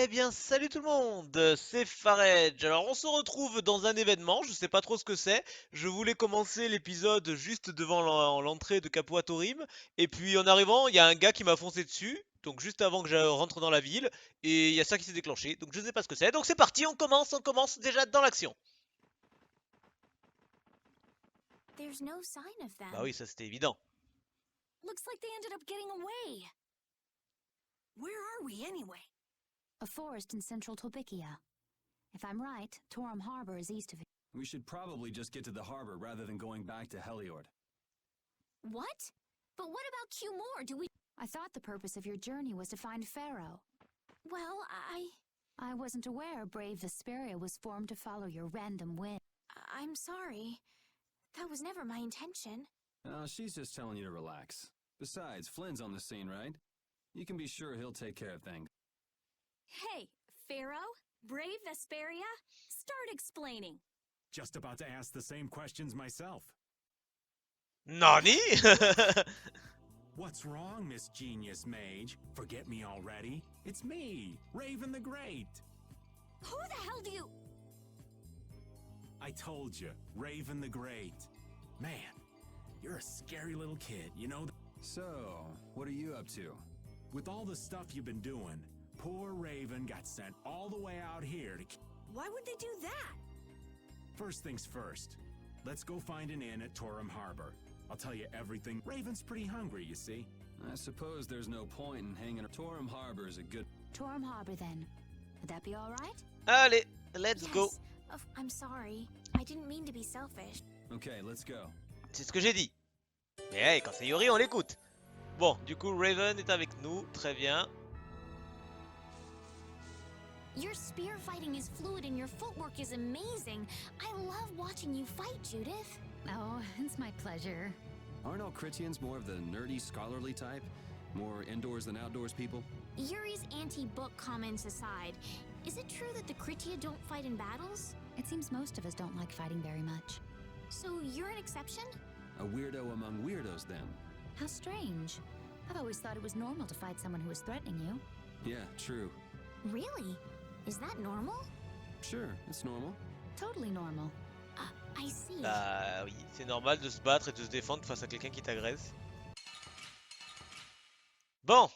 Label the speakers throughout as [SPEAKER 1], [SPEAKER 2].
[SPEAKER 1] Eh bien, salut tout le monde, c'est Fareydj. Alors, on se retrouve dans un événement, je sais pas trop ce que c'est. Je voulais commencer l'épisode juste devant l'entrée de Capoatorim, et puis en arrivant, il y a un gars qui m'a foncé dessus, donc juste avant que je rentre dans la ville, et il y a ça qui s'est déclenché, donc je sais pas ce que c'est. Donc c'est parti, on commence déjà dans l'action.
[SPEAKER 2] There's no sign of
[SPEAKER 1] Bah
[SPEAKER 2] them.
[SPEAKER 1] oui, ça c'était évident.
[SPEAKER 2] Looks like they ended up getting away. Where are we anyway? A forest in central Tolbikia. If I'm right, Torum Harbor is east of it.
[SPEAKER 3] We should probably just get to the harbor rather than going back to Heliord.
[SPEAKER 2] What? But what about Q-More? Do we... I thought the purpose of your journey was to find Pharaoh. Well, I wasn't aware Brave Vesperia was formed to follow your random whim. I'm sorry. That was never my intention.
[SPEAKER 3] She's just telling you to relax. Besides, Flynn's on the scene, right? You can be sure he'll take care of things.
[SPEAKER 2] Hey, Pharaoh? Brave Vesperia? Start explaining.
[SPEAKER 4] Just about to ask the same questions myself.
[SPEAKER 1] Nani?
[SPEAKER 4] What's wrong, Miss Genius Mage? Forget me already? It's me, Raven the Great.
[SPEAKER 2] Who the hell do you...
[SPEAKER 4] I told you, Raven the Great. Man, you're a scary little kid, you know?
[SPEAKER 3] So, what are you up to?
[SPEAKER 4] With all the stuff you've been doing, poor Raven got sent all the way out here to...
[SPEAKER 2] Why would they do that?
[SPEAKER 4] First things first, let's go find an inn at Torum Harbor. I'll tell you everything. Raven's pretty hungry, you see.
[SPEAKER 3] I suppose there's no point in hanging. Torum Harbor is a good...
[SPEAKER 2] Torum Harbor, then. Would that be all right?
[SPEAKER 1] Allez, let's go.
[SPEAKER 2] I'm sorry. I didn't mean to be selfish.
[SPEAKER 3] Okay, let's go.
[SPEAKER 1] C'est ce que j'ai dit. Mais hey, quand c'est Yuri, on l'écoute. Bon, du coup, Raven est avec nous, très bien.
[SPEAKER 2] Your spear fighting is fluid and your footwork is amazing. I love watching you fight, Judith. Oh, it's my pleasure.
[SPEAKER 3] Aren't all Critians more of the nerdy, scholarly type? More indoors than outdoors people?
[SPEAKER 2] Yuri's anti-book comments aside, is it true that the Critia don't fight in battles? It seems most of us don't like fighting very much. So you're an exception?
[SPEAKER 3] A weirdo among weirdos, then?
[SPEAKER 2] How strange. I've always thought it was normal to fight someone who was threatening you.
[SPEAKER 3] Yeah, true.
[SPEAKER 2] Really? Is that normal?
[SPEAKER 3] Sure, it's normal.
[SPEAKER 2] Totally normal. I see.
[SPEAKER 1] Bah oui, c'est normal de se battre et de se défendre face à quelqu'un qui t'agresse. Bon,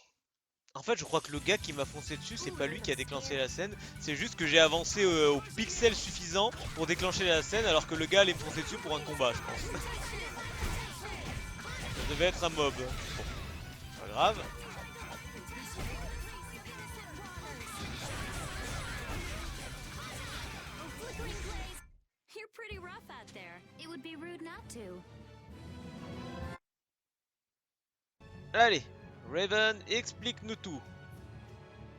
[SPEAKER 1] en fait je crois que le gars qui m'a foncé dessus, c'est pas lui qui a déclenché la scène, c'est juste que j'ai avancé au pixel suffisant pour déclencher la scène alors que le gars allait me foncer dessus pour un combat, je pense. Ça devait être un mob. Bon, pas grave.
[SPEAKER 2] You're pretty rough out there. It would be rude not to.
[SPEAKER 1] Allez, Raven, explique-nous tout.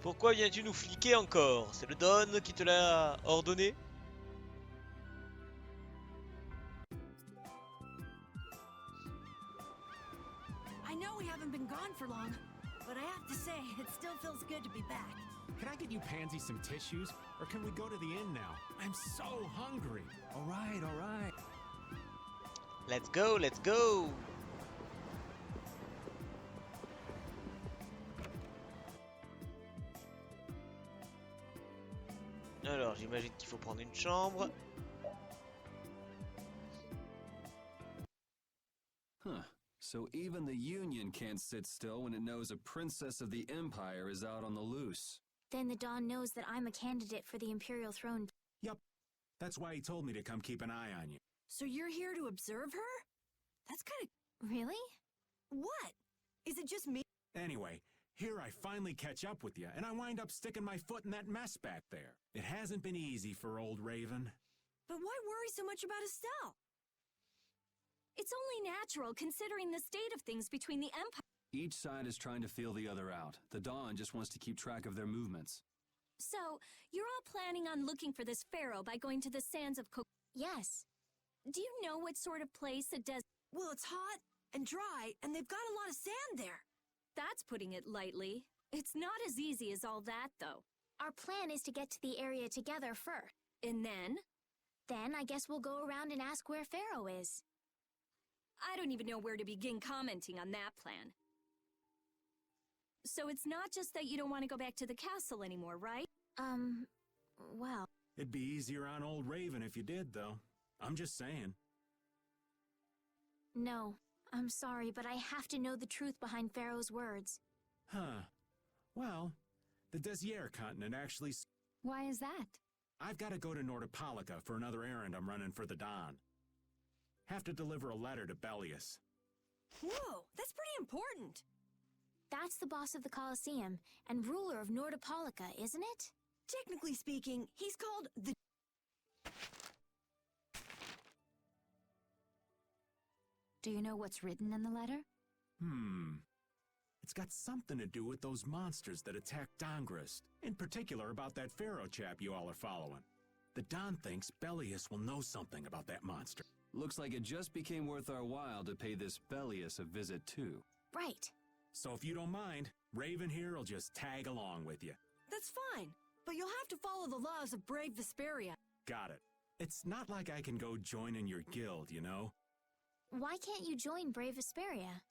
[SPEAKER 1] Pourquoi viens-tu nous fliquer encore? C'est le Don qui te l'a ordonné?
[SPEAKER 5] I know we haven't been gone for long, but I have to say, it still feels good to be back.
[SPEAKER 4] Can I get you Pansy some tissues? Or can we go to the inn now? I'm so hungry.
[SPEAKER 3] All right.
[SPEAKER 1] Let's go, let's go! Alors, j'imagine qu'il faut prendre une chambre.
[SPEAKER 3] Huh. So even the Union can't sit still when it knows a princess of the Empire is out on the loose.
[SPEAKER 2] Then the Dawn knows that I'm a candidate for the Imperial throne.
[SPEAKER 4] Yep. That's why he told me to come keep an eye on you.
[SPEAKER 5] So you're here to observe her? That's kind of...
[SPEAKER 2] Really?
[SPEAKER 5] What? Is it just me?
[SPEAKER 4] Anyway, here I finally catch up with you, and I wind up sticking my foot in that mess back there. It hasn't been easy for old Raven.
[SPEAKER 5] But why worry so much about Estelle?
[SPEAKER 2] It's only natural considering the state of things between the Empire.
[SPEAKER 3] Each side is trying to feel the other out. The Dawn just wants to keep track of their movements.
[SPEAKER 2] So, you're all planning on looking for this pharaoh by going to the sands of Yes. Do you know what sort of place it does?
[SPEAKER 5] Well, it's hot and dry, and they've got a lot of sand there.
[SPEAKER 2] That's putting it lightly. It's not as easy as all that, though. Our plan is to get to the area together first. And then? Then I guess we'll go around and ask where Pharaoh is. I don't even know where to begin commenting on that plan. So it's not just that you don't want to go back to the castle anymore, right?
[SPEAKER 5] Well,
[SPEAKER 4] It'd be easier on old Raven if you did, though. I'm just saying.
[SPEAKER 2] No, I'm sorry, but I have to know the truth behind Pharaoh's words.
[SPEAKER 4] Huh. Well, the Desier continent actually...
[SPEAKER 2] Why is that?
[SPEAKER 4] I've got to go to Nordopolica for another errand I'm running for the Don. Have to deliver a letter to Bellius.
[SPEAKER 5] whoa, that's pretty important.
[SPEAKER 2] That's the boss of the Colosseum and ruler of Nordopolica, isn't it?
[SPEAKER 5] Technically speaking, he's called the...
[SPEAKER 2] Do you know what's written in the letter?
[SPEAKER 4] It's got something to do with those monsters that attacked Dongrist. In particular about that Pharaoh chap you all are following. The Don thinks Bellius will know something about that monster.
[SPEAKER 3] Looks like it just became worth our while to pay this Bellius a visit too.
[SPEAKER 2] Right.
[SPEAKER 4] So if you don't mind, Raven here will just tag along with you.
[SPEAKER 5] That's fine, but you'll have to follow the laws of brave Vesperia.
[SPEAKER 4] Got it. It's not like I can go join in your guild, you know?
[SPEAKER 2] Why can't you join Brave Vesperia?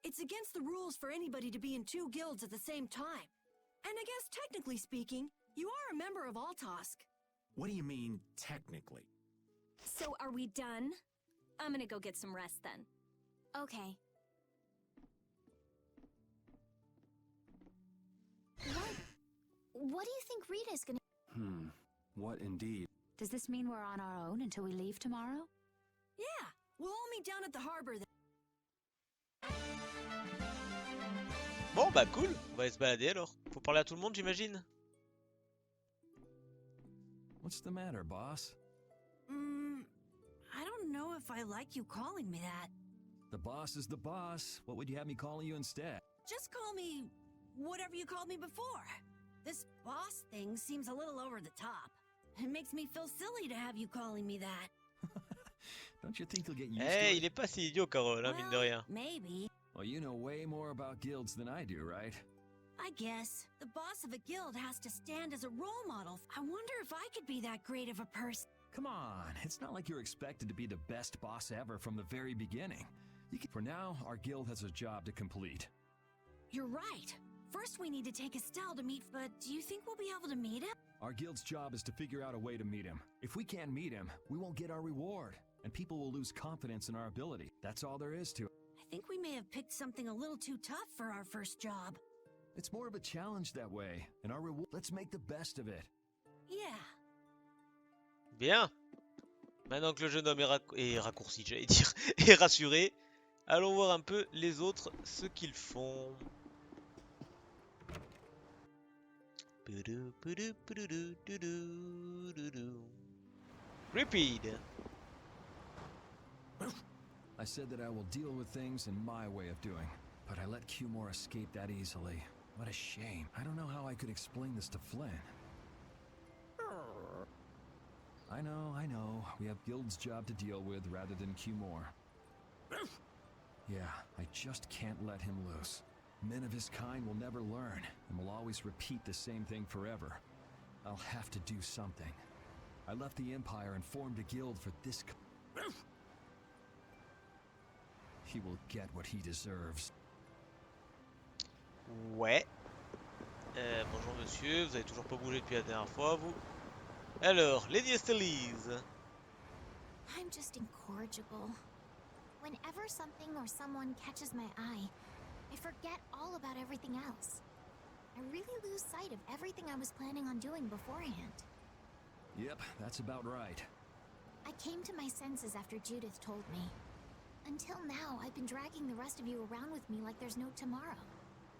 [SPEAKER 5] It's against the rules for anybody to be in two guilds at the same time. And I guess technically speaking, you are a member of Altosk.
[SPEAKER 4] What do you mean, technically?
[SPEAKER 6] So are we done? I'm gonna go get some rest then.
[SPEAKER 2] Okay. What do you think Rita's gonna...
[SPEAKER 3] What indeed?
[SPEAKER 2] Does this mean we're on our own until we leave tomorrow?
[SPEAKER 5] Yeah, we'll all meet down at the harbor then.
[SPEAKER 1] Bon bah cool, on va aller se balader alors. Faut parler à tout le monde j'imagine.
[SPEAKER 3] What's the matter, boss?
[SPEAKER 5] I don't know if I like you calling me that.
[SPEAKER 3] The boss is the boss. What would you have me calling you instead?
[SPEAKER 5] Just call me whatever you called me before. This boss thing seems a little over the top. It makes me feel silly to have you calling me that.
[SPEAKER 3] Don't you think you'll get used to
[SPEAKER 1] Eh,
[SPEAKER 3] it?
[SPEAKER 1] il est pas si idiot Carole, hein, mine de rien.
[SPEAKER 5] Maybe.
[SPEAKER 3] Well, you know way more about guilds than I do, right?
[SPEAKER 5] I guess. The boss of a guild has to stand as a role model. I wonder if I could be that great of a person.
[SPEAKER 3] Come on, it's not like you're expected to be the best boss ever from the very beginning. For now, our guild has a job to complete.
[SPEAKER 5] You're right. First we need to take Estelle to meet, but do you think we'll be able to meet him?
[SPEAKER 3] Our guild's job is to figure out a way to meet him. If we can't meet him, we won't get our reward, and people will lose confidence in our ability. That's all there is to it.
[SPEAKER 5] I think we may have picked something a little too tough for our first job.
[SPEAKER 3] It's more of a challenge that way, and our reward. Let's make the best of it.
[SPEAKER 5] Yeah.
[SPEAKER 1] Bien. Maintenant que le jeune homme est raccourci, j'allais dire, est rassuré, allons voir un peu les autres ce qu'ils font. Repeat.
[SPEAKER 3] I said that I will deal with things in my way of doing, but I let Cumore escape that easily. What a shame. I don't know how I could explain this to Flynn. I know. We have Guild's job to deal with rather than Cumore. Yeah, I just can't let him loose. Men of his kind will never learn, and will always repeat the same thing forever. I'll have to do something. I left the Empire and formed a guild for this... He will get what he deserves.
[SPEAKER 1] Ouais. Bonjour monsieur, vous avez toujours pas bougé depuis la dernière fois, vous. Alors, Lady Estelise.
[SPEAKER 2] I'm just incorrigible. Whenever something or someone catches my eye, I forget all about everything else. I really lose sight of everything I was planning on doing beforehand.
[SPEAKER 3] Yep, that's about right.
[SPEAKER 2] I came to my senses after Judith told me. Until now, I've been dragging the rest of you around with me like there's no tomorrow.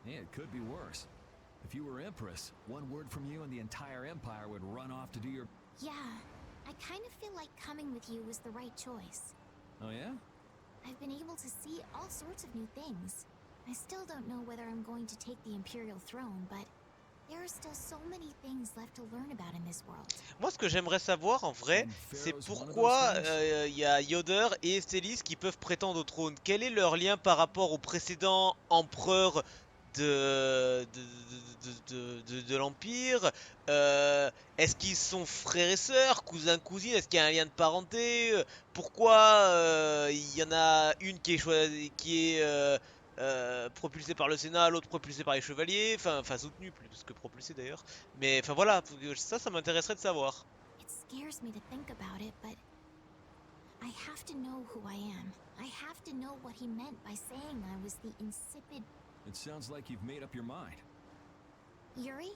[SPEAKER 3] Yeah, it could be worse. If you were Empress, one word from you and the entire Empire would run off to do your...
[SPEAKER 2] Yeah, I kind of feel like coming with you was the right choice.
[SPEAKER 3] Oh yeah?
[SPEAKER 2] I've been able to see all sorts of new things. I still don't know whether I'm going to take the Imperial throne, but there are still so many things left to learn about in this world.
[SPEAKER 1] Moi, ce que j'aimerais savoir en vrai, c'est pourquoi y a Yoder et Estelise qui peuvent prétendre au trône. Quel est leur lien par rapport au précédent empereur de l'Empire? Est-ce qu'ils sont frères et sœurs, cousins, cousines? Est-ce qu'il y a un lien de parenté? Pourquoi il y en a une qui est propulsé par le Sénat, l'autre propulsé par les chevaliers, enfin soutenu plus que propulsé d'ailleurs. Mais enfin voilà, ça m'intéresserait de savoir.
[SPEAKER 2] It scares me to think about it, but I have to know who I am. I have to know what he meant by saying I was the insipid
[SPEAKER 3] It sounds like you've made up your mind.
[SPEAKER 2] Yuri?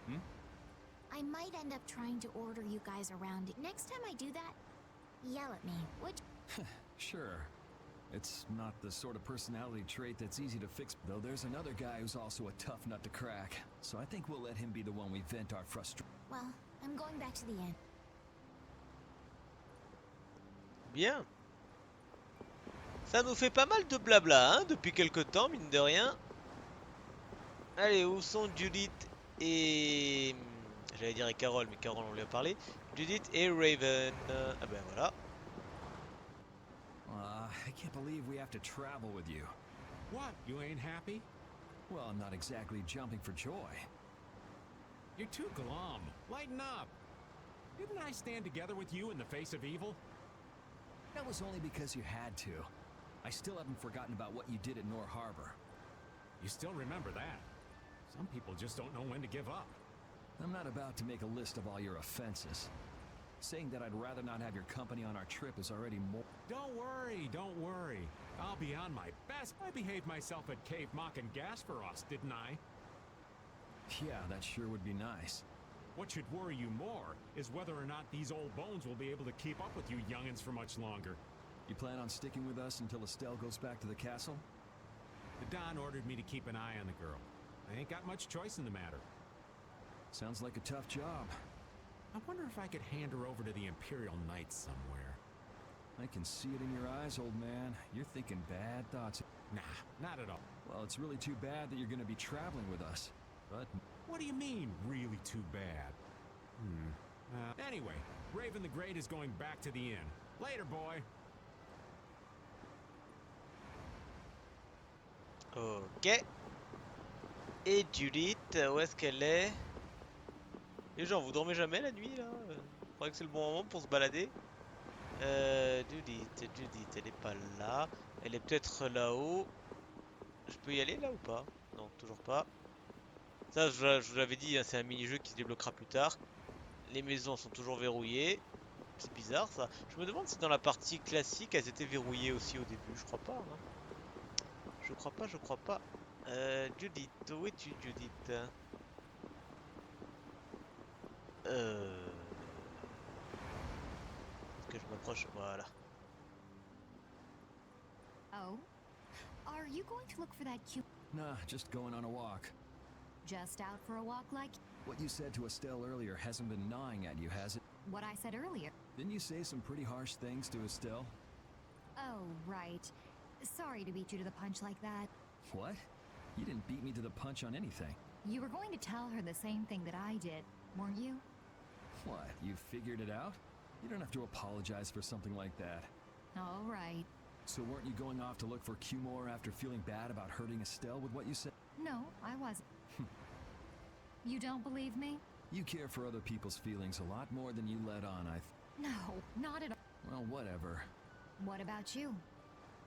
[SPEAKER 3] Hmm?
[SPEAKER 2] I might end up trying to order you guys around. Next time I do that, yell at me, would you?
[SPEAKER 3] Sure. It's not the sort of personality trait that's easy to fix, though there's another guy who's also a tough nut to crack. So I think we'll let him be the one we vent our frustration.
[SPEAKER 2] Well, I'm going back to the inn.
[SPEAKER 1] Bien. Ça nous fait pas mal de blabla, hein, depuis quelque temps, mine de rien. Allez, où sont Judith et... J'allais dire et Carole, mais Carole on lui a parlé. Judith et Raven. Ah ben voilà.
[SPEAKER 3] I can't believe we have to travel with you.
[SPEAKER 4] What, you ain't happy?
[SPEAKER 3] Well, I'm not exactly jumping for joy.
[SPEAKER 4] You're too glum. Lighten up. Didn't I stand together with you in the face of evil?
[SPEAKER 3] That was only because you had to. I still haven't forgotten about what you did at Nor Harbor.
[SPEAKER 4] You still remember that. Some people just don't know when to give up.
[SPEAKER 3] I'm not about to make a list of all your offenses. Saying that I'd rather not have your company on our trip is already more...
[SPEAKER 4] Don't worry. I'll be on my best. I behaved myself at Cave Mock and Gas for us, didn't I?
[SPEAKER 3] Yeah, that sure would be nice.
[SPEAKER 4] What should worry you more is whether or not these old bones will be able to keep up with you youngins for much longer.
[SPEAKER 3] You plan on sticking with us until Estelle goes back to the castle?
[SPEAKER 4] The Don ordered me to keep an eye on the girl. I ain't got much choice in the matter.
[SPEAKER 3] Sounds like a tough job.
[SPEAKER 4] I wonder if I could hand her over to the Imperial Knights somewhere.
[SPEAKER 3] I can see it in your eyes, old man. You're thinking bad thoughts.
[SPEAKER 4] Nah, not at all.
[SPEAKER 3] Well, it's really too bad that you're going to be traveling with us. But...
[SPEAKER 4] What do you mean, really too bad? Anyway, Raven the Great is going back to the inn. Later, boy.
[SPEAKER 1] Ok. Et Judith, où est-ce qu'elle est? Les gens, vous dormez jamais la nuit là? Je crois que c'est le bon moment pour se balader. Judith, elle est pas là. Elle est peut-être là-haut. Je peux y aller là ou pas? Non, toujours pas. Ça, je vous l'avais dit, hein, c'est un mini-jeu qui se débloquera plus tard. Les maisons sont toujours verrouillées. C'est bizarre ça. Je me demande si dans la partie classique, elles étaient verrouillées aussi au début. Je crois pas. Hein. Je crois pas. Judith, où es-tu, Judith? Est-ce que je m'approche? Voilà.
[SPEAKER 2] Oh? Are you going to look for that cute...
[SPEAKER 3] Nah, just going on a walk.
[SPEAKER 2] Just out for a walk like...
[SPEAKER 3] What you said to Estelle earlier hasn't been gnawing at you, has it?
[SPEAKER 2] What I said earlier.
[SPEAKER 3] Didn't you say some pretty harsh things to Estelle?
[SPEAKER 2] Oh, right. Sorry to beat you to the punch like that.
[SPEAKER 3] What? You didn't beat me to the punch on anything.
[SPEAKER 2] You were going to tell her the same thing that I did, weren't you?
[SPEAKER 3] What, you figured it out? You don't have to apologize for something like that.
[SPEAKER 2] All right.
[SPEAKER 3] So weren't you going off to look for Cumore after feeling bad about hurting Estelle with what you said?
[SPEAKER 2] No, I wasn't. You don't believe me?
[SPEAKER 3] You care for other people's feelings a lot more than you let on,
[SPEAKER 2] No, not at all.
[SPEAKER 3] Well, whatever.
[SPEAKER 2] What about you?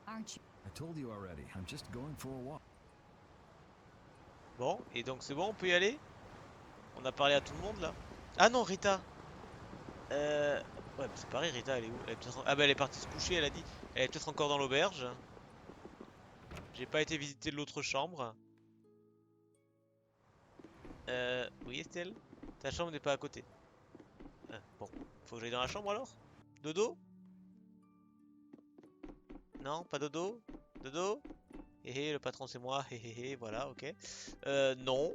[SPEAKER 2] Aren't you?
[SPEAKER 3] I told you already, I'm just going for a walk.
[SPEAKER 1] Bon, et donc c'est bon, on peut y aller? On a parlé à tout le monde là? Ah non, Rita! Ouais, mais c'est pareil, Rita, elle est où? Ah bah elle est partie se coucher, elle a dit. Elle est peut-être encore dans l'auberge. J'ai pas été visiter l'autre chambre. Oui, Estelle? Ta chambre n'est pas à côté. Bon, faut que j'aille dans la chambre alors? Dodo? Non, pas dodo? Dodo? Hé le patron c'est moi, hé, voilà, ok. Non.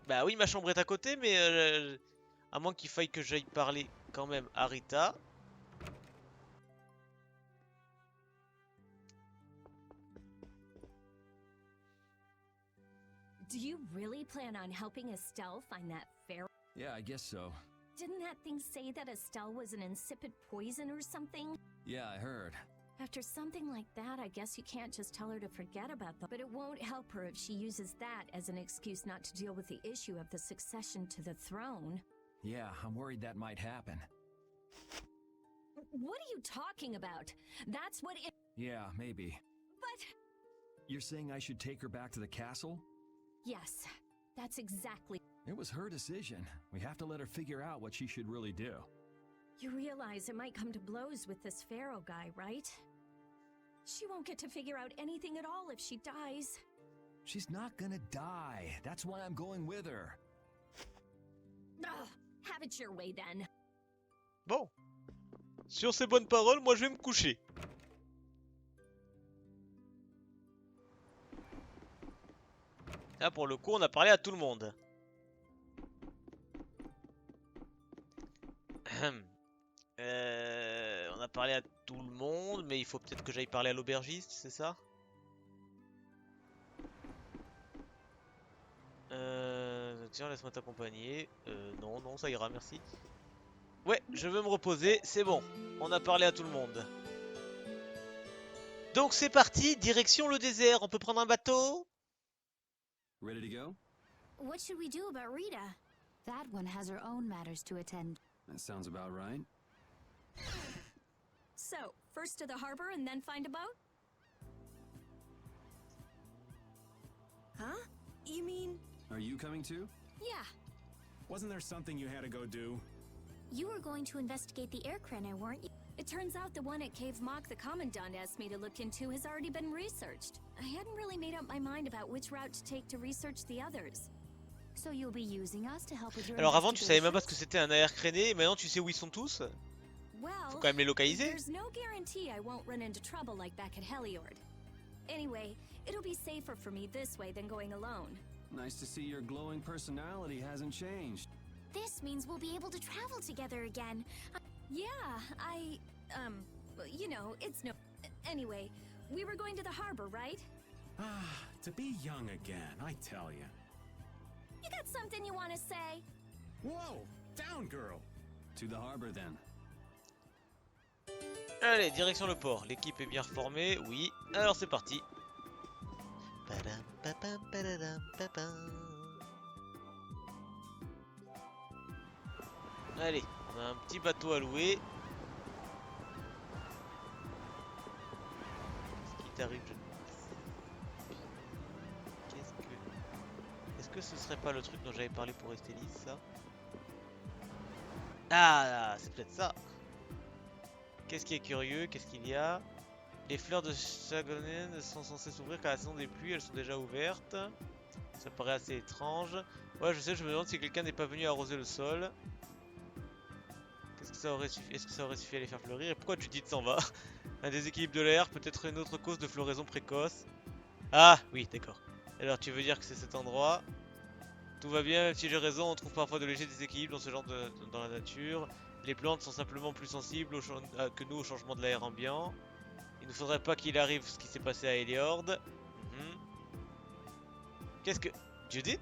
[SPEAKER 1] Bah oui, ma chambre est à côté, mais à moins qu'il faille que j'aille parler quand même à Rita.
[SPEAKER 6] Do you really plan on helping Estelle find that Fareydj?
[SPEAKER 3] Yeah, I guess so.
[SPEAKER 6] Didn't that thing say that Estelle was an insipid poison or something?
[SPEAKER 3] Yeah, I heard.
[SPEAKER 6] After something like that, I guess you can't just tell her to forget about them. But it won't help her if she uses that as an excuse not to deal with the issue of the succession to the throne.
[SPEAKER 3] Yeah, I'm worried that might happen.
[SPEAKER 6] What are you talking about? That's what it...
[SPEAKER 3] Yeah, maybe.
[SPEAKER 6] But...
[SPEAKER 3] You're saying I should take her back to the castle?
[SPEAKER 6] Yes, that's exactly.
[SPEAKER 3] It was her decision. We have to let her figure out what she should really do.
[SPEAKER 6] You realize it might come to blows with this Pharaoh guy, right? She won't get to figure out anything at all if she dies.
[SPEAKER 3] She's not gonna die. That's why I'm going with her.
[SPEAKER 6] Ugh, have it your way then.
[SPEAKER 1] Bon. Sur ces bonnes paroles, moi je vais me coucher. Là pour le coup, on a parlé à tout le monde. On a parlé à tout le monde, mais il faut peut-être que j'aille parler à l'aubergiste, c'est ça? Tiens, laisse-moi t'accompagner. Non, non, ça ira, merci. Ouais, je veux me reposer, c'est bon. On a parlé à tout le monde. Donc c'est parti, direction le désert. On peut prendre un bateau?
[SPEAKER 3] Ready to go?
[SPEAKER 2] What should we do about Rita? That one has her own matters to attend.
[SPEAKER 3] That sounds about right.
[SPEAKER 6] So, first to the harbor and then find a boat?
[SPEAKER 5] Huh? You mean...
[SPEAKER 3] Are you coming too?
[SPEAKER 6] Yeah.
[SPEAKER 4] Wasn't there something you had to go do?
[SPEAKER 2] You were going to investigate the air craner, weren't you?
[SPEAKER 6] It turns out the one at Cave Mock the Commandant asked me to look into has already been researched. I hadn't really made up my mind about which route to take to research the others.
[SPEAKER 2] So you'll be using us to help with your
[SPEAKER 1] Alors avant tu savais même pas ce que
[SPEAKER 2] investigations?
[SPEAKER 1] c'était un air créné et maintenant tu sais où ils sont tous?
[SPEAKER 6] Well,
[SPEAKER 1] Faut quand même les localiser.
[SPEAKER 6] there's no guarantee I won't run into trouble like back at Heliord. Anyway, it'll be safer for me this way than going alone.
[SPEAKER 3] Nice to see your glowing personality hasn't changed.
[SPEAKER 2] This means we'll be able to travel together again.
[SPEAKER 6] Yeah, you know, it's no... Anyway, we were going to the harbor, right?
[SPEAKER 4] Ah, to be young again, I tell you.
[SPEAKER 6] You got something you want to say?
[SPEAKER 4] Whoa! Down, girl!
[SPEAKER 3] To the harbor then.
[SPEAKER 1] Allez, direction le port. L'équipe est bien reformée, oui. Alors c'est parti. Padam, papam, padadam, papam. Allez, on a un petit bateau à louer. Qu'est-ce qui t'arrive, jeune? Est-ce que ce serait pas le truc dont j'avais parlé pour Estélis, ça? Ah, c'est peut-être ça. Qu'est-ce qui est curieux? Qu'est-ce qu'il y a? Les fleurs de Chagonène sont censées s'ouvrir quand la saison des pluies, elles sont déjà ouvertes. Ça paraît assez étrange. Ouais, je sais, je me demande si quelqu'un n'est pas venu arroser le sol. Qu'est-ce que ça aurait suffi? Est-ce que ça aurait suffi à les faire fleurir? Et pourquoi Judith s'en va? Un déséquilibre de l'air, peut-être une autre cause de floraison précoce. Ah, oui, d'accord. Alors, tu veux dire que c'est cet endroit? Tout va bien, même si j'ai raison, on trouve parfois de légers déséquilibres dans ce genre dans la nature. Les plantes sont simplement plus sensibles que nous au changement de l'air ambiant. Il ne faudrait pas qu'il arrive ce qui s'est passé à Heliord. Qu'est-ce que... Judith?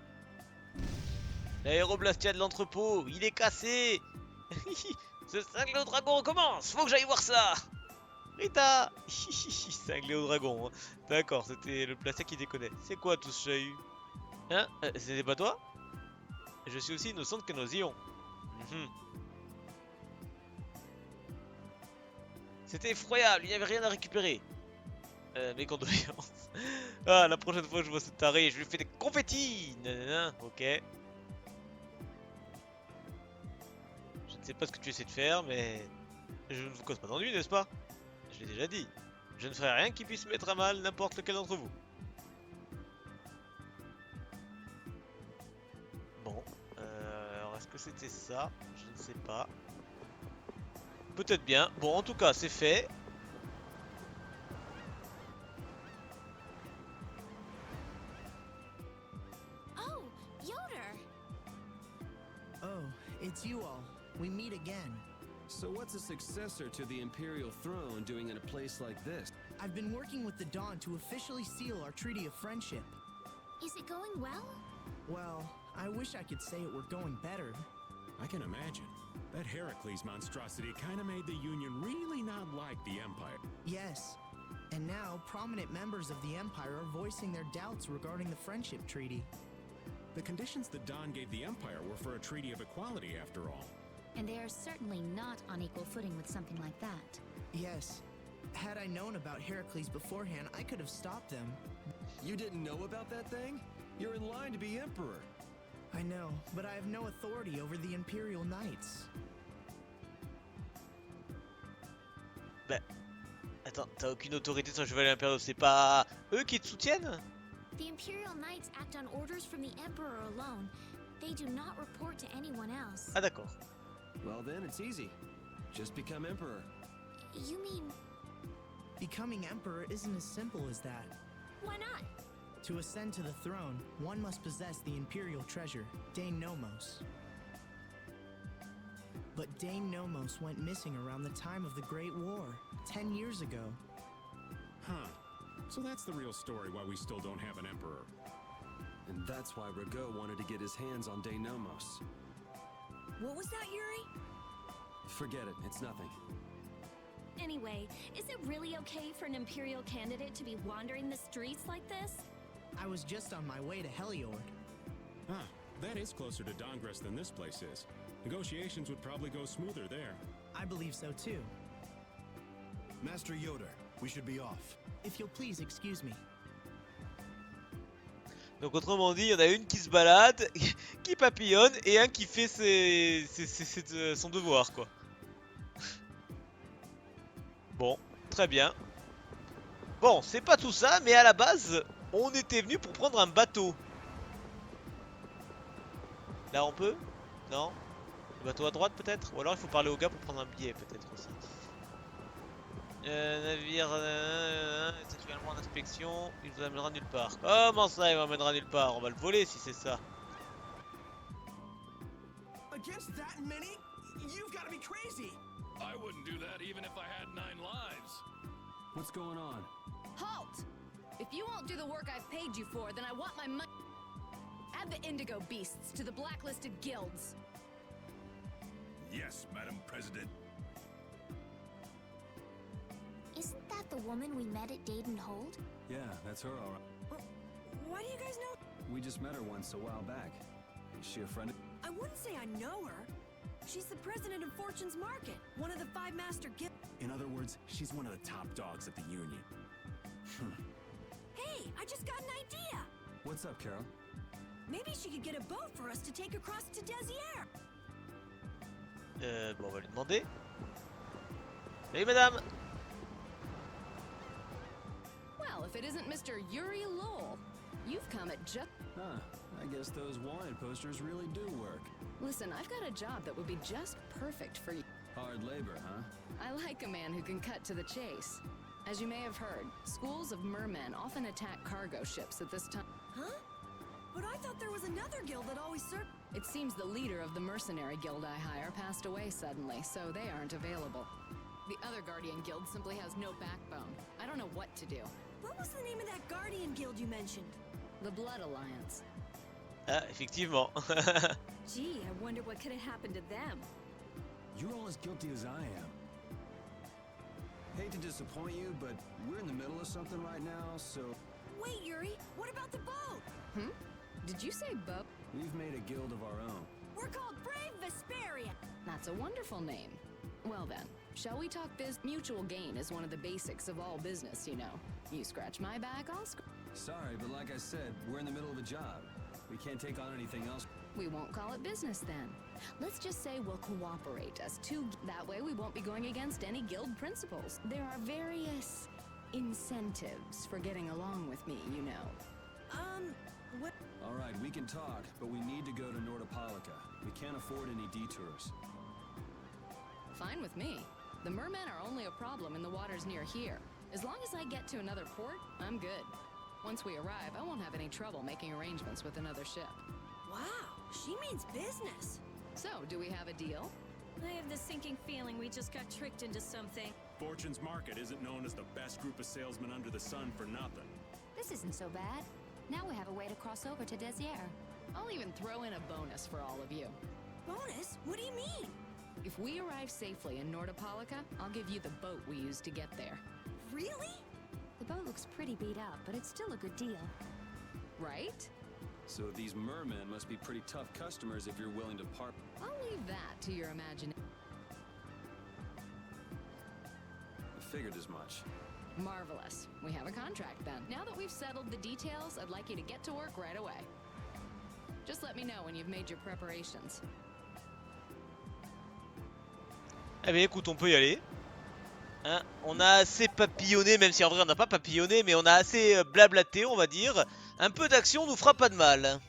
[SPEAKER 1] L'aéroblastia de l'entrepôt, il est cassé. Ce cinglé au dragon recommence. Faut que j'aille voir ça. Rita. Cinglé au dragon, hein. D'accord, c'était le plastia qui déconnait. C'est quoi tout ce chahut? Hein? C'était pas toi? Je suis aussi innocente que nos ions. C'était effroyable, il n'y avait rien à récupérer. Mes condoléances. Ah, la prochaine fois que je vois ce taré, je lui fais des confettis. Nanana, ok. Je ne sais pas ce que tu essaies de faire, mais je ne vous cause pas d'ennui, n'est-ce pas? Je l'ai déjà dit. Je ne ferai rien qui puisse mettre à mal n'importe lequel d'entre vous. Bon, alors est-ce que c'était ça? Je ne sais pas. Peut-être bien. Bon, en tout cas, c'est fait.
[SPEAKER 2] Oh, Yoder!
[SPEAKER 7] Oh, it's you all. We meet again.
[SPEAKER 3] So what's a successor to the Imperial throne doing in a place like this?
[SPEAKER 7] I've been working with the Dawn to officially seal our treaty of friendship.
[SPEAKER 2] Is it going well?
[SPEAKER 7] Well, I wish I could say it were going better.
[SPEAKER 4] I can imagine. That Heracles monstrosity kinda made the Union really not like the Empire.
[SPEAKER 7] Yes. And now, prominent members of the Empire are voicing their doubts regarding the friendship treaty.
[SPEAKER 4] The conditions the Dawn gave the Empire were for a treaty of equality, after all.
[SPEAKER 2] And they are certainly not on equal footing with something like that.
[SPEAKER 7] Yes. Had I known about Heracles beforehand, I could have stopped them.
[SPEAKER 3] You didn't know about that thing? You're in line to be emperor.
[SPEAKER 7] I know, but I have no authority over the Imperial Knights.
[SPEAKER 1] Bah, attends, t'as aucune autorité sur le chevalier impérial, c'est pas eux qui te soutiennent?
[SPEAKER 2] The Imperial Knights act on orders from the Emperor alone. They do not report to anyone else.
[SPEAKER 1] Ah d'accord.
[SPEAKER 3] Well then, it's easy. Just become emperor.
[SPEAKER 2] You mean...
[SPEAKER 7] Becoming emperor isn't as simple as that.
[SPEAKER 2] Why not?
[SPEAKER 7] To ascend to the throne, one must possess the imperial treasure, Dane Nomos. But Dane Nomos went missing around the time of the Great War, 10 years ago.
[SPEAKER 4] Huh. So that's the real story why we still don't have an emperor.
[SPEAKER 3] And that's why Rago wanted to get his hands on Dane Nomos.
[SPEAKER 5] What was that, Yuri?
[SPEAKER 3] Forget it, it's nothing.
[SPEAKER 6] Anyway, is it really okay for an Imperial candidate to be wandering the streets like this?
[SPEAKER 7] I was just on my way to Heliord.
[SPEAKER 4] Ah, that is closer to Dongress than this place is. Negotiations would probably go smoother there.
[SPEAKER 7] I believe so too.
[SPEAKER 8] Master Yoder, we should be off.
[SPEAKER 7] If you'll please excuse me.
[SPEAKER 1] Donc autrement dit, il y en a une qui se balade, qui papillonne, et un qui fait son devoir, quoi. Bon, très bien. Bon, c'est pas tout ça, mais à la base, on était venu pour prendre un bateau. Là, on peut? Non? Le bateau à droite, peut-être? Ou alors il faut parler au gars pour prendre un billet, peut-être aussi. Navire est actuellement en inspection, il vous amènera nulle part. Comment ça, il m'amènera nulle part? On va le voler si c'est ça.
[SPEAKER 7] Against that many? You've got to be crazy!
[SPEAKER 9] I wouldn't do that even if I had 9 lives.
[SPEAKER 3] What's going on?
[SPEAKER 10] Halt! If you won't do the work I've paid you for, then I want my money. Add the indigo beasts to the blacklisted guilds.
[SPEAKER 9] Yes, Madam President.
[SPEAKER 2] Isn't that the woman we met at Dayton Hold?
[SPEAKER 3] Yeah, that's her all right.
[SPEAKER 5] Why do you guys know?
[SPEAKER 3] We just met her once a while back. Is she a friend?
[SPEAKER 5] I wouldn't say I know her. She's the president of Fortune's Market, one of the 5 master guild.
[SPEAKER 4] In other words, she's one of the top dogs at the Union.
[SPEAKER 5] Hey, I just got an idea.
[SPEAKER 3] What's up, Carol?
[SPEAKER 5] Maybe she could get a boat for us to take across to Desier.
[SPEAKER 1] Bon, on va lui demander. Salut, madame.
[SPEAKER 10] Well, if it isn't Mr. Yuri Lowell, you've come at just...
[SPEAKER 3] Huh, I guess those wanted posters really do work.
[SPEAKER 10] Listen, I've got a job that would be just perfect for you.
[SPEAKER 3] Hard labor, huh?
[SPEAKER 10] I like a man who can cut to the chase. As you may have heard, schools of mermen often attack cargo ships at this time.
[SPEAKER 5] Huh? But I thought there was another guild that always served.
[SPEAKER 10] It seems the leader of the mercenary guild I hire passed away suddenly, so they aren't available. The other Guardian guild simply has no backbone. I don't know what to do.
[SPEAKER 5] What was the name of that Guardian guild you mentioned?
[SPEAKER 10] The Blood Alliance.
[SPEAKER 1] Ah, effectivement.
[SPEAKER 6] Gee, I wonder what could have happened to them.
[SPEAKER 3] You're all as guilty as I am. Hate to disappoint you, but we're in the middle of something right now, so...
[SPEAKER 5] Wait, Yuri, what about the boat?
[SPEAKER 10] Hmm? Did you say boat?
[SPEAKER 3] We've made a guild of our own.
[SPEAKER 5] We're called Brave Vesperia.
[SPEAKER 10] That's a wonderful name. Well then, shall we talk biz? Mutual gain is one of the basics of all business, you know. You scratch my back, I'll scratch.
[SPEAKER 3] Sorry, but like I said, we're in the middle of a job. We can't take on anything else.
[SPEAKER 10] We won't call it business then. Let's just say we'll cooperate as two. That way we won't be going against any guild principles. There are various incentives for getting along with me, you know.
[SPEAKER 5] What?
[SPEAKER 3] All right, we can talk, but we need to go to Nordopolica. We can't afford any detours.
[SPEAKER 10] Fine with me. The mermen are only a problem in the waters near here. As long as I get to another port, I'm good. Once we arrive, I won't have any trouble making arrangements with another ship.
[SPEAKER 5] Wow, she means business.
[SPEAKER 10] So, do we have a deal?
[SPEAKER 6] I have this sinking feeling we just got tricked into something.
[SPEAKER 4] Fortune's Market isn't known as the best group of salesmen under the sun for nothing.
[SPEAKER 2] This isn't so bad. Now we have a way to cross over to Desier.
[SPEAKER 10] I'll even throw in a bonus for all of you.
[SPEAKER 5] Bonus? What do you mean?
[SPEAKER 10] If we arrive safely in Nordopolica, I'll give you the boat we used to get there.
[SPEAKER 5] Really?
[SPEAKER 2] The boat looks pretty beat up, but it's still a good deal.
[SPEAKER 10] Right?
[SPEAKER 3] So these mermen must be pretty tough customers if you're willing to part.
[SPEAKER 10] I'll leave that to your imagination.
[SPEAKER 3] I figured as much.
[SPEAKER 10] Marvelous. We have a contract then. Now that we've settled the details, I'd like you to get to work right away. Just let me know when you've made your preparations.
[SPEAKER 1] Eh bien écoute, on peut y aller. Hein, on a assez papillonné, même si en vrai on n'a pas papillonné, mais on a assez blablaté, on va dire. Un peu d'action nous fera pas de mal.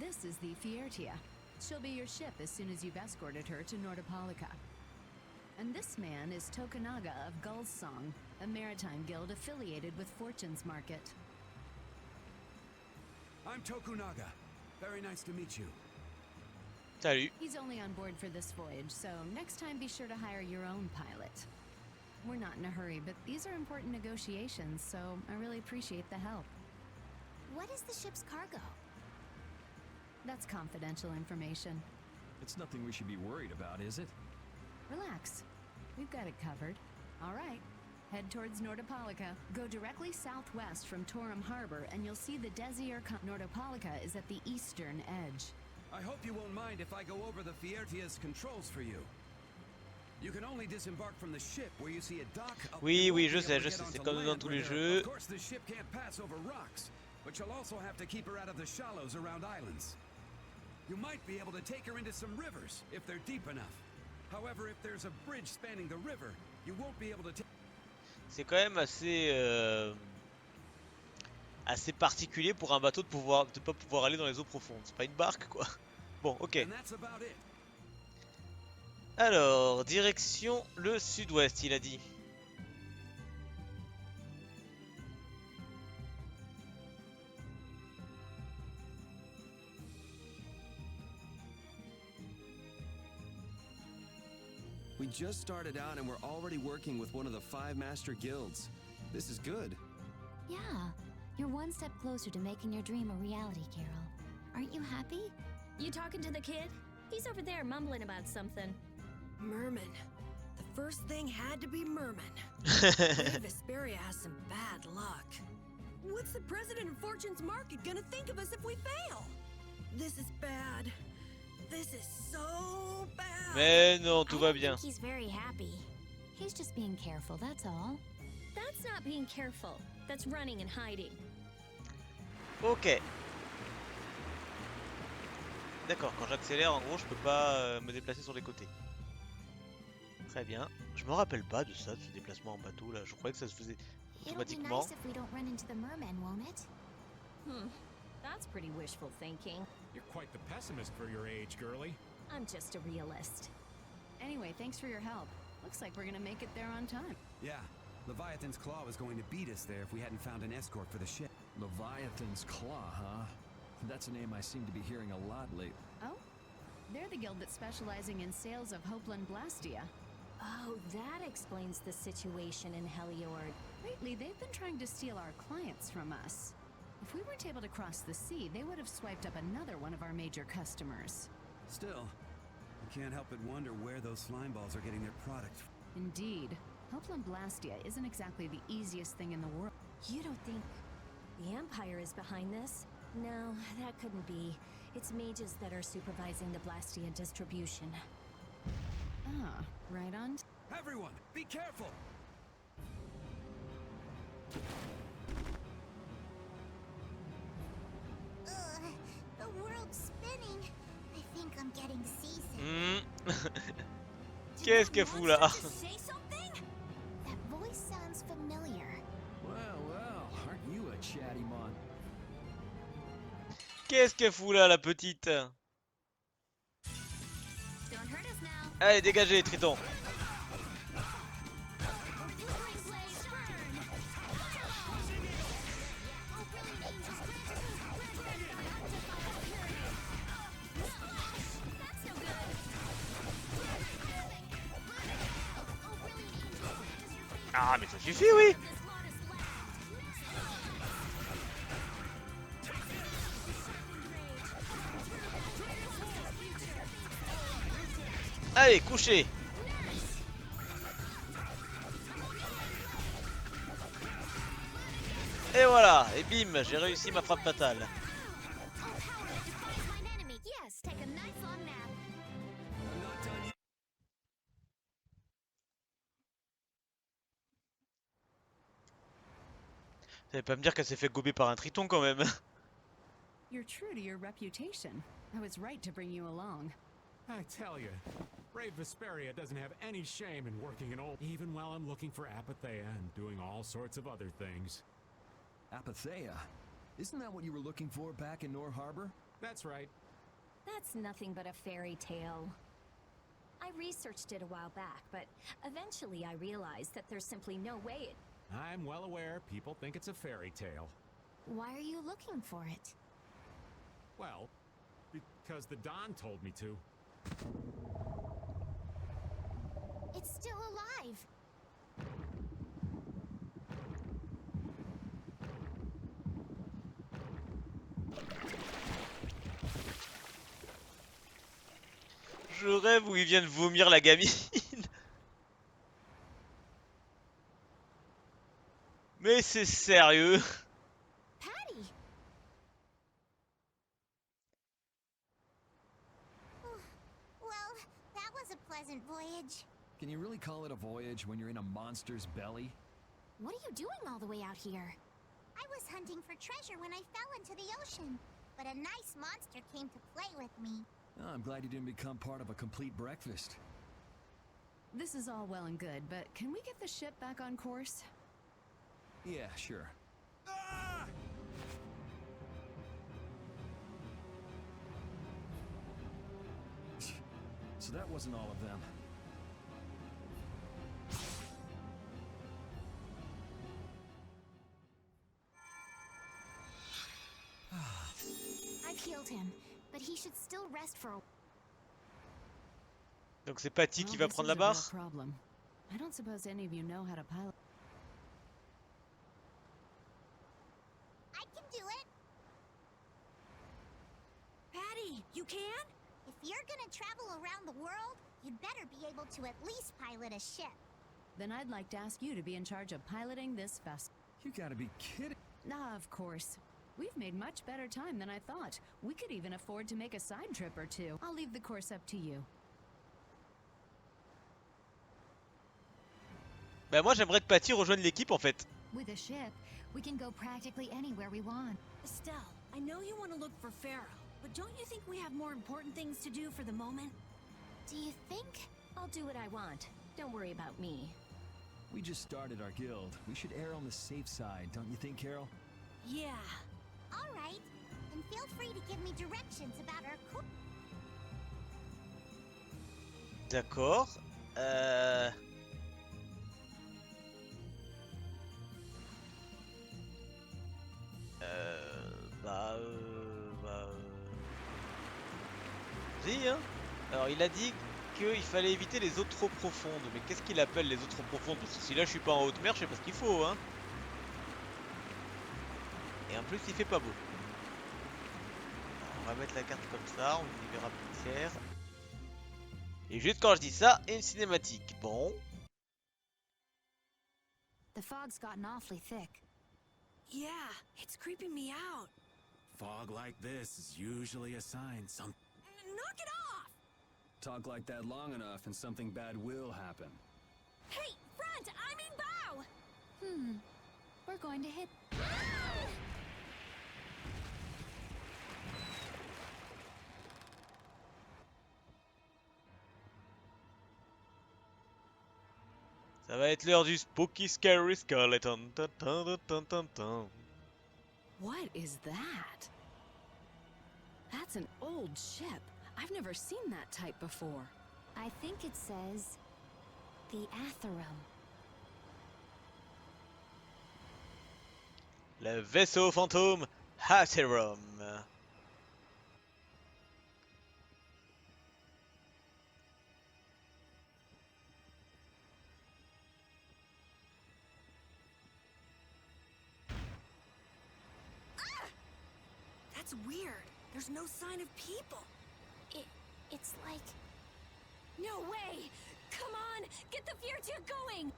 [SPEAKER 10] This is the Fareydj. She'll be your ship as soon as you've escorted her to Nordopolica. And this man is Tokunaga of Gull's Song, a maritime guild affiliated with Fortune's Market.
[SPEAKER 3] I'm Tokunaga. Very nice to meet you.
[SPEAKER 1] Salut.
[SPEAKER 10] He's only on board for this voyage, so next time be sure to hire your own pilot. We're not in a hurry, but these are important negotiations, so I really appreciate the help.
[SPEAKER 2] What is the ship's cargo?
[SPEAKER 10] That's confidential information.
[SPEAKER 3] It's nothing we should be worried about, is it?
[SPEAKER 10] Relax. We've got it covered. All right. Head towards Nordopolica. Go directly southwest from Torum Harbor, and you'll see the Desir. Nordopolica is at the eastern edge.
[SPEAKER 3] I hope you won't mind if I go over the Fareydj's controls for you. You can only disembark from the ship where you see a dock.
[SPEAKER 1] Oui, oui, je sais, c'est comme dans tous les jeux.
[SPEAKER 3] Of course, the ship can't pass over rocks, but you'll also have to keep her out of the shallows around islands. You might be able to take her into some rivers if they're deep enough. However, if there's a bridge spanning the river, you won't be able to take.
[SPEAKER 1] C'est quand même assez particulier pour un bateau de pas pouvoir aller dans les eaux profondes. C'est pas une barque quoi. Bon, ok. Alors, direction le sud-ouest, il a dit.
[SPEAKER 11] We just started out and we're already working with one of the 5 master guilds. This is good.
[SPEAKER 2] Yeah, you're one step closer to making your dream a reality, Carol. Aren't you happy?
[SPEAKER 6] You talking to the kid? He's over there mumbling about something.
[SPEAKER 5] Merman. The first thing had to be Merman. Vesperia has some bad luck. What's the president of Fortune's Market gonna think of us if we fail? This is bad. This is so bad.
[SPEAKER 1] Mais non, tout va bien.
[SPEAKER 2] He's very happy. He's just being careful, that's all.
[SPEAKER 6] That's not being careful. That's running and hiding.
[SPEAKER 1] Ok. D'accord, quand j'accélère, en gros, je peux pas me déplacer sur les côtés. Très bien. Je me rappelle pas de ça, de ce déplacement en bateau là. Je croyais que ça se faisait automatiquement.
[SPEAKER 2] It'll be nice if we don't run into the merman, won't it?
[SPEAKER 6] That's pretty wishful thinking.
[SPEAKER 4] You're quite the pessimist for your age, girlie.
[SPEAKER 6] I'm just a realist.
[SPEAKER 10] Anyway, thanks for your help. Looks like we're gonna make it there on time.
[SPEAKER 3] Yeah, Leviathan's Claw was going to beat us there if we hadn't found an escort for the ship.
[SPEAKER 11] Leviathan's Claw, huh? That's a name I seem to be hearing a lot lately.
[SPEAKER 10] Oh? They're the guild that's specializing in sales of Hopeland Blastia.
[SPEAKER 6] Oh, that explains the situation in Heliord.
[SPEAKER 10] Lately, they've been trying to steal our clients from us. If we weren't able to cross the sea, they would have swiped up another one of our major customers.
[SPEAKER 3] Still, you can't help but wonder where those slime balls are getting their product from.
[SPEAKER 10] Indeed. Hopeland Blastia isn't exactly the easiest thing in the world.
[SPEAKER 6] You don't think the Empire is behind this? No, that couldn't be. It's mages that are supervising the Blastia distribution.
[SPEAKER 10] Ah, right on.
[SPEAKER 3] Everyone, be careful!
[SPEAKER 2] The world's spinning. I think I'm getting seasick.
[SPEAKER 1] Qu'est-ce qu'elle fout là?
[SPEAKER 2] Say something? That voice sounds familiar.
[SPEAKER 11] Well, aren't you a chatty mon?
[SPEAKER 1] Qu'est-ce qu'elle fout là, la petite?
[SPEAKER 2] Don't hurt us now.
[SPEAKER 1] Allez, dégagez, Triton. Ah, mais ça suffit, oui. Allez, couchez. Et voilà, et bim, j'ai réussi ma frappe fatale.
[SPEAKER 2] Yes, take a nice long nap.
[SPEAKER 1] Vous allez pas me dire qu'elle s'est fait gober par un triton quand même.
[SPEAKER 10] You're true to your reputation. I was right to bring you along.
[SPEAKER 4] I tell you, Brave Vesperia doesn't have any shame in working in old, even while I'm looking for Apathea and doing all sorts of other things.
[SPEAKER 3] Apathea? Isn't that what you were looking for back in Nor Harbor?
[SPEAKER 4] That's right.
[SPEAKER 6] That's nothing but a fairy tale. I researched it a while back, but eventually I realized that there's simply no way it...
[SPEAKER 4] I'm well aware people think it's a fairy tale.
[SPEAKER 2] Why are you looking for it?
[SPEAKER 4] Well, because the Don told me to.
[SPEAKER 2] It's still alive.
[SPEAKER 1] Je rêve où ils viennent vomir la gamine. Mais c'est sérieux.
[SPEAKER 2] Patty! Well, that was a pleasant voyage.
[SPEAKER 3] Can you really call it a voyage when you're in a monster's belly?
[SPEAKER 2] What are you doing all the way out here? I was hunting for treasure when I fell into the ocean, but a nice monster came to play with me.
[SPEAKER 3] Oh, I'm glad you didn't become part of a complete breakfast.
[SPEAKER 10] This is all well and good, but can we get the ship back on course?
[SPEAKER 3] Yeah, sure. So that wasn't all of them.
[SPEAKER 2] I've healed him, but he should still rest for a...
[SPEAKER 1] Donc c'est Patty qui va
[SPEAKER 10] Well, this
[SPEAKER 1] prendre
[SPEAKER 10] is
[SPEAKER 1] la
[SPEAKER 10] a real
[SPEAKER 1] barre.
[SPEAKER 10] problem. I don't suppose any of you know how to pilot.
[SPEAKER 2] I can do it.
[SPEAKER 5] Patty, you can?
[SPEAKER 2] If you're gonna travel around the world, you'd better be able to at least pilot a ship.
[SPEAKER 10] Then I'd like to ask you to be in charge of piloting this vessel.
[SPEAKER 3] You gotta be kidding.
[SPEAKER 10] Ah, of course. We've made much better time than I thought. We could even afford to make a side trip or two. I'll leave the course up to you.
[SPEAKER 1] Bah moi j'aimerais que Patty rejoigne l'équipe en fait.
[SPEAKER 2] With a ship, we can go practically anywhere we want.
[SPEAKER 5] Estelle, I know you want to look for Pharaoh, but don't you think we have more important things to do for the moment?
[SPEAKER 2] Do you think?
[SPEAKER 6] I'll do what I want. Don't worry about me.
[SPEAKER 3] We just started our guild. We should err on the safe side, don't you think, Carol?
[SPEAKER 5] Yeah.
[SPEAKER 2] All right. And feel free to give me directions about our course.
[SPEAKER 1] D'accord. Si, hein. Alors il a dit qu'il fallait éviter les eaux trop profondes. Mais qu'est-ce qu'il appelle les eaux trop profondes? Parce que si là je suis pas en haute mer, je sais pas ce qu'il faut, hein. Et en plus il fait pas beau. Alors, on va mettre la carte comme ça, on y verra plus clair. Et juste quand je dis ça, une cinématique. Bon.
[SPEAKER 2] The fog's gotten awfully thick.
[SPEAKER 5] Yeah, it's creeping me out.
[SPEAKER 4] Fog like this is usually a sign some...
[SPEAKER 5] Knock it off!
[SPEAKER 3] Talk like that long enough and something bad will happen.
[SPEAKER 5] Hey, front! I mean bow!
[SPEAKER 2] We're going to hit...
[SPEAKER 1] Ça va être l'heure du spooky scary skeleton. Tan, tan, tan, tan, tan, tan.
[SPEAKER 10] What is that? That's an old ship. I've never seen that type before.
[SPEAKER 2] I think it says... the Atherum.
[SPEAKER 1] Le vaisseau fantôme Atherum.
[SPEAKER 5] That's weird. There's no sign of people.
[SPEAKER 2] It's like...
[SPEAKER 6] No way! Come on! Get the Fareydj going!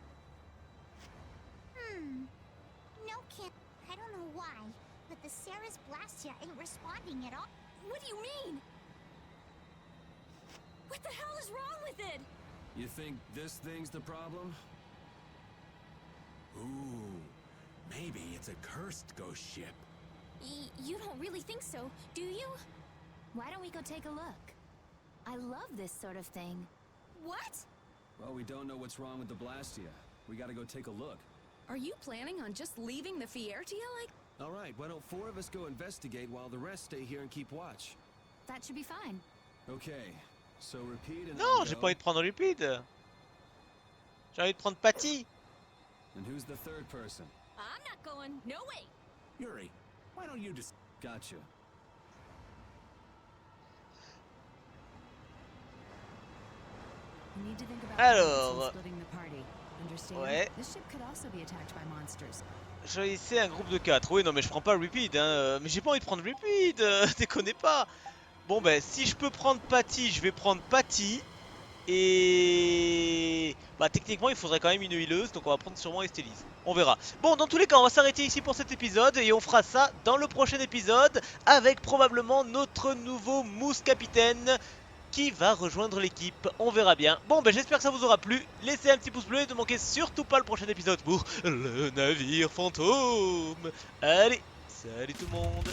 [SPEAKER 2] No, kid. I don't why, but the Sarah's Blastia ain't responding at all.
[SPEAKER 6] What do you mean? What the hell is wrong with it?
[SPEAKER 11] You think this thing's the problem?
[SPEAKER 4] Ooh, maybe it's a cursed ghost ship.
[SPEAKER 6] You don't really think so, do you?
[SPEAKER 2] Why don't we go take a look? I love this sort of thing.
[SPEAKER 6] What?
[SPEAKER 11] Well, we don't know what's wrong with the Blastia. We gotta go take a look.
[SPEAKER 10] Are you planning on just leaving the Fareydj like?
[SPEAKER 11] All right, why don't 4 of us go investigate while the rest stay here and keep watch?
[SPEAKER 2] That should be fine.
[SPEAKER 11] Okay, so repeat and
[SPEAKER 1] Non,
[SPEAKER 11] then
[SPEAKER 1] j'ai
[SPEAKER 11] go.
[SPEAKER 1] pas envie de prendre Repeat. J'ai envie de prendre Patty.
[SPEAKER 11] And who's the third person?
[SPEAKER 6] I'm not going. No way.
[SPEAKER 4] Yuri, why don't you just...
[SPEAKER 11] Gotcha.
[SPEAKER 10] You need to think about
[SPEAKER 1] Alors,
[SPEAKER 10] splitting the party. Understand?
[SPEAKER 1] ouais.
[SPEAKER 10] This ship could also be attacked by monsters.
[SPEAKER 1] Choisissez un groupe de 4. Oui, non, mais je prends pas Repeat. Hein. Mais j'ai pas envie de prendre Repeat. Déconnez pas. Bon, ben, si je peux prendre Patty, je vais prendre Patty. Et bah techniquement il faudrait quand même une huileuse, donc on va prendre sûrement Estélise. On verra. Bon, dans tous les cas on va s'arrêter ici pour cet épisode et on fera ça dans le prochain épisode avec probablement notre nouveau mousse capitaine qui va rejoindre l'équipe. On verra bien. Bon, ben j'espère que ça vous aura plu. Laissez un petit pouce bleu et ne manquez surtout pas le prochain épisode pour le navire fantôme. Allez, salut tout le monde.